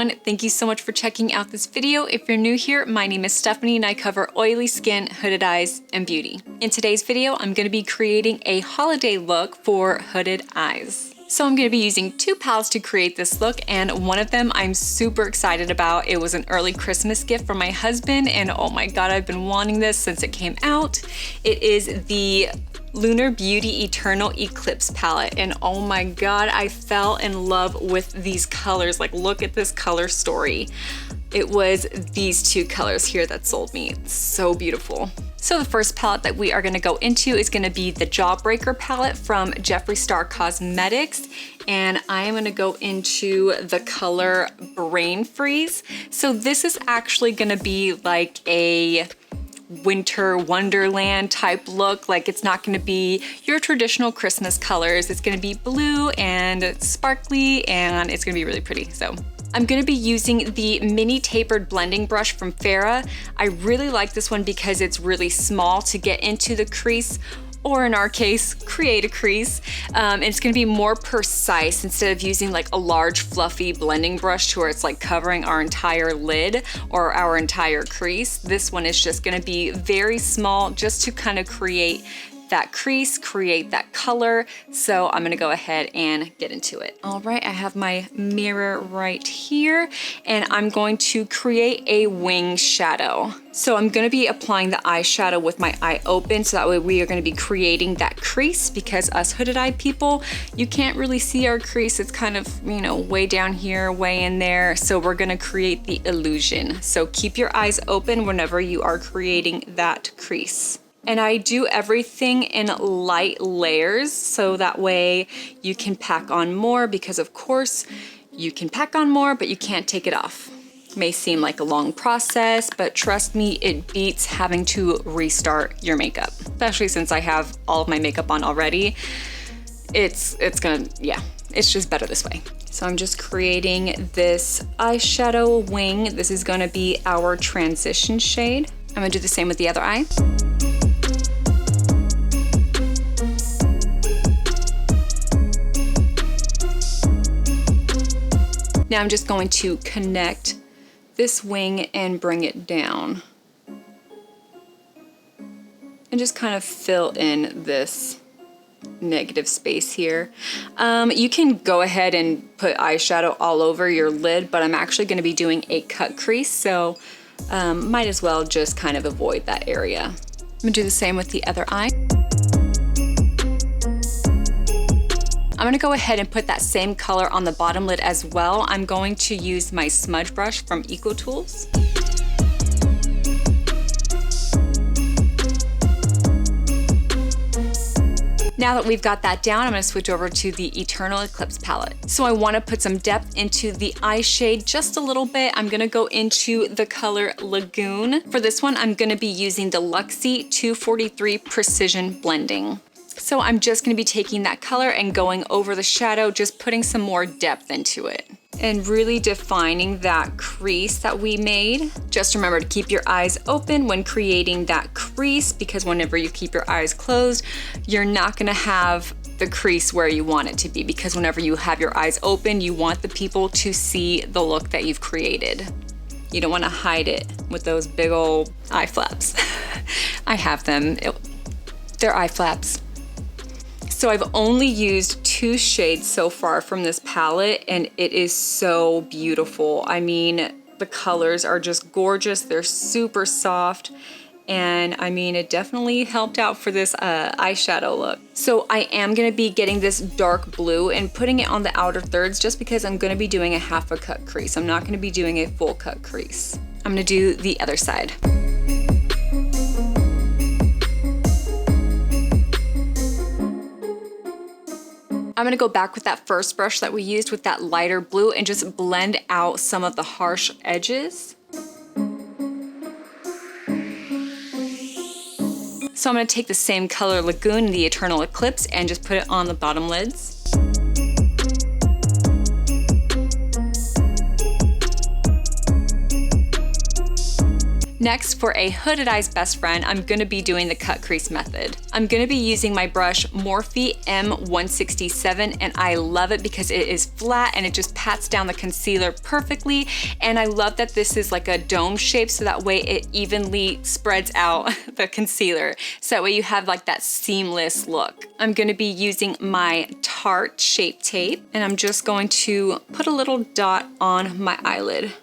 everyone. Thank you so much for checking out this video. If you're new here, my name is Stephanie and I cover oily skin, hooded eyes, and beauty. In today's video, I'm going to be creating a holiday look for hooded eyes. So I'm going to be using two palettes to create this look, and one of them I'm super excited about. It was an early Christmas gift from my husband, and oh my god, I've been wanting this since it came out. It is the Lunar Beauty Eternal Eclipse palette, and oh my god, I fell in love with these colors. Like, look at this color story. It was these two colors here that sold me. It's so beautiful. So the first palette that we are going to go into is going to be the Jawbreaker palette from Jeffree Star Cosmetics, and I am going to go into the color Brain Freeze. So this is actually going to be like a winter wonderland type look. Like, it's not going to be your traditional Christmas colors. It's going to be blue and sparkly, and it's going to be really pretty. So I'm going to be using the mini tapered blending brush from Farrah. I really like this one because it's really small to get into the crease, or in our case, create a crease. It's gonna be more precise instead of using like a large fluffy blending brush to where it's like covering our entire lid or our entire crease. This one is just gonna be very small, just to kind of create that crease, create that color. So I'm gonna go ahead and get into it. All right, I have my mirror right here, and I'm going to create a wing shadow. So I'm gonna be applying the eyeshadow with my eye open, so that way we are gonna be creating that crease, because us hooded eye people, you can't really see our crease. It's kind of, you know, way down here, way in there. So we're gonna create the illusion. So keep your eyes open whenever you are creating that crease. And I do everything in light layers, so that way you can pack on more, because of course you can pack on more, but you can't take it off. It may seem like a long process, but trust me, it beats having to restart your makeup, especially since I have all of my makeup on already. It's just better this way. So I'm just creating this eyeshadow wing. This is gonna be our transition shade. I'm gonna do the same with the other eye. Now I'm just going to connect this wing and bring it down. And just kind of fill in this negative space here. You can go ahead and put eyeshadow all over your lid, but I'm actually going to be doing a cut crease, so might as well just kind of avoid that area. I'm going to do the same with the other eye. I'm gonna go ahead and put that same color on the bottom lid as well. I'm going to use my smudge brush from EcoTools. Now that we've got that down, I'm gonna switch over to the Eternal Eclipse palette. So I wanna put some depth into the eye shade just a little bit. I'm gonna go into the color Lagoon. For this one, I'm gonna be using the Luxie 243 Precision Blending. So I'm just gonna be taking that color and going over the shadow, just putting some more depth into it and really defining that crease that we made. Just remember to keep your eyes open when creating that crease, because whenever you keep your eyes closed, you're not gonna have the crease where you want it to be, because whenever you have your eyes open, you want the people to see the look that you've created. You don't wanna hide it with those big old eye flaps. I have them, they're eye flaps. So I've only used 2 shades so far from this palette, and it is so beautiful. I mean, the colors are just gorgeous. They're super soft, and I mean, it definitely helped out for this eyeshadow look. So I am gonna be getting this dark blue and putting it on the outer thirds, just because I'm gonna be doing a half a cut crease. I'm not gonna be doing a full cut crease. I'm gonna do the other side. I'm gonna go back with that first brush that we used with that lighter blue and just blend out some of the harsh edges. So I'm gonna take the same color Lagoon, the Eternal Eclipse, and just put it on the bottom lids. Next, for a hooded eyes best friend, I'm gonna be doing the cut crease method. I'm gonna be using my brush Morphe M167, and I love it because it is flat and it just pats down the concealer perfectly. And I love that this is like a dome shape, so that way it evenly spreads out the concealer. So that way you have like that seamless look. I'm gonna be using my Tarte Shape Tape, and I'm just going to put a little dot on my eyelid.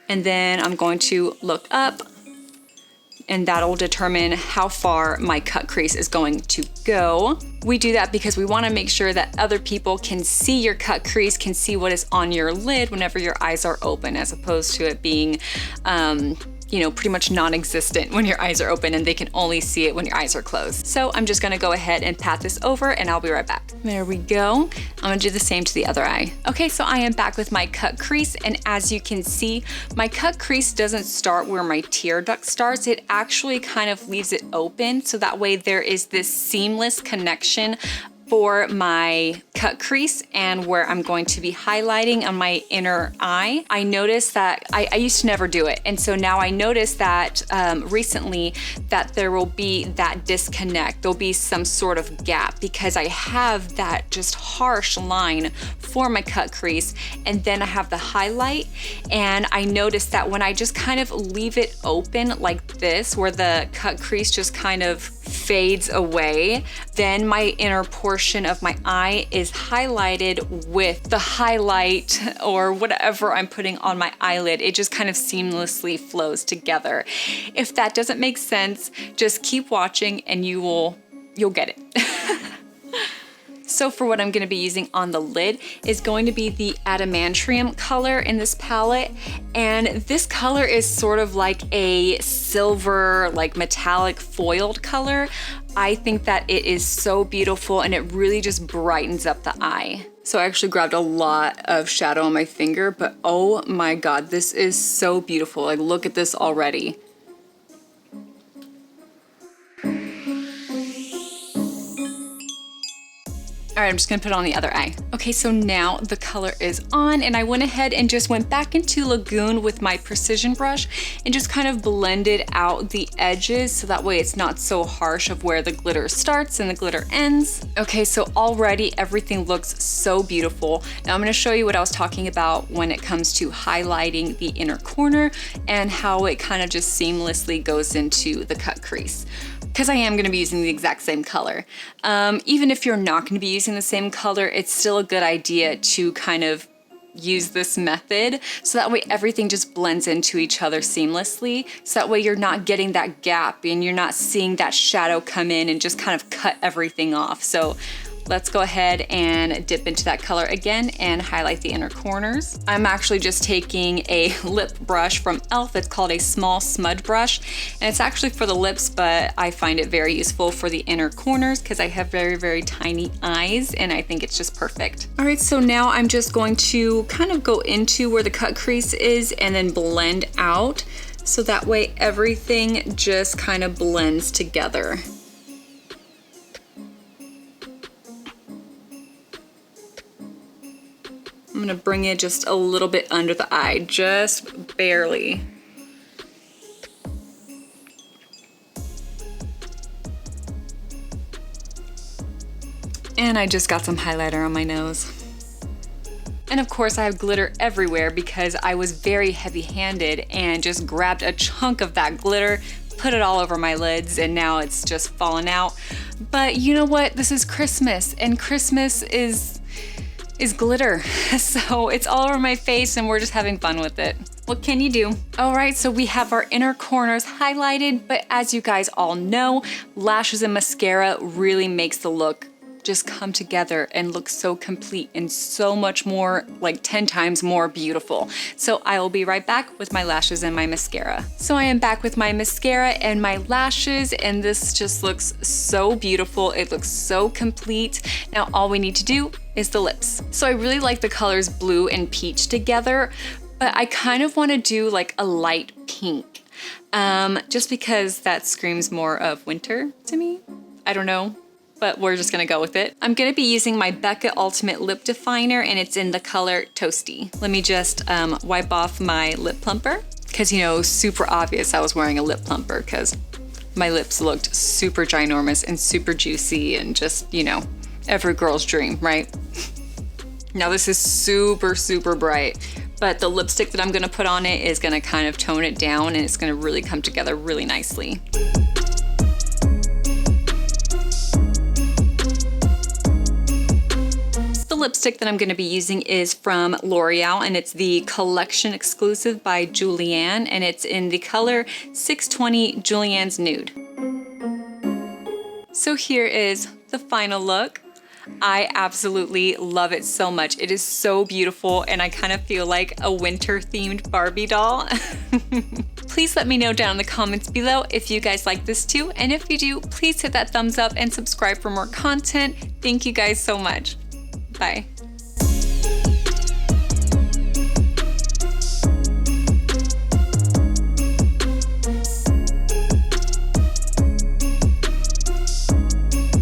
And then I'm going to look up, and that'll determine how far my cut crease is going to go. We do that because we want to make sure that other people can see your cut crease, can see what is on your lid whenever your eyes are open, as opposed to it being you know, pretty much non-existent when your eyes are open and they can only see it when your eyes are closed. So I'm just gonna go ahead and pat this over and I'll be right back. There we go. I'm gonna do the same to the other eye. Okay, so I am back with my cut crease, and as you can see, my cut crease doesn't start where my tear duct starts. It actually kind of leaves it open, so that way there is this seamless connection for my cut crease and where I'm going to be highlighting on my inner eye. I noticed that I used to never do it, and so now I noticed that recently that there will be that disconnect. There'll be some sort of gap because I have that just harsh line for my cut crease, and then I have the highlight, and I noticed that when I just kind of leave it open like this, where the cut crease just kind of fades away, then my inner portion of my eye is highlighted with the highlight or whatever I'm putting on my eyelid. It just kind of seamlessly flows together. If that doesn't make sense, just keep watching and you'll get it. So for what I'm gonna be using on the lid is going to be the Adamantium color in this palette. And this color is sort of like a silver, like metallic foiled color. I think that it is so beautiful and it really just brightens up the eye. So I actually grabbed a lot of shadow on my finger, but oh my God, this is so beautiful. Like, look at this already. All right, I'm just gonna put it on the other eye. Okay, so now the color is on, and I went ahead and just went back into Lagoon with my precision brush and just kind of blended out the edges so that way it's not so harsh of where the glitter starts and the glitter ends. Okay, so already everything looks so beautiful. Now I'm gonna show you what I was talking about when it comes to highlighting the inner corner and how it kind of just seamlessly goes into the cut crease. Because I am gonna be using the exact same color. Even if you're not gonna be using the same color, it's still a good idea to kind of use this method so that way everything just blends into each other seamlessly. So that way you're not getting that gap and you're not seeing that shadow come in and just kind of cut everything off. So let's go ahead and dip into that color again and highlight the inner corners. I'm actually just taking a lip brush from e.l.f. It's called a small smudge brush, and it's actually for the lips, but I find it very useful for the inner corners because I have very, very tiny eyes, and I think it's just perfect. All right, so now I'm just going to kind of go into where the cut crease is and then blend out, so that way everything just kind of blends together. I'm gonna bring it just a little bit under the eye, just barely. And I just got some highlighter on my nose. And of course I have glitter everywhere because I was very heavy-handed and just grabbed a chunk of that glitter, put it all over my lids, and now it's just fallen out. But you know what? This is Christmas, and Christmas is glitter. So it's all over my face and we're just having fun with it. What can you do? All right, so we have our inner corners highlighted, but as you guys all know, lashes and mascara really makes the look just come together and look so complete and so much more, like 10 times more beautiful. So I will be right back with my lashes and my mascara. So I am back with my mascara and my lashes, and this just looks so beautiful. It looks so complete. Now all we need to do is the lips. So I really like the colors blue and peach together, but I kind of want to do like a light pink, just because that screams more of winter to me. I don't know. but we're just gonna go with it. I'm gonna be using my Becca Ultimate Lip Definer, and it's in the color Toasty. Let me just wipe off my lip plumper, because you know, super obvious I was wearing a lip plumper because my lips looked super ginormous and super juicy and just, you know, every girl's dream, right? Now this is super, super bright, but the lipstick that I'm gonna put on it is gonna kind of tone it down, and it's gonna really come together really nicely. The lipstick that I'm gonna be using is from L'Oreal, and it's the Collection Exclusive by Julianne, and it's in the color 620 Julianne's Nude. So here is the final look. I absolutely love it so much. It is so beautiful, and I kind of feel like a winter-themed Barbie doll. Please let me know down in the comments below if you guys like this too, and if you do, please hit that thumbs up and subscribe for more content. Thank you guys so much. Bye.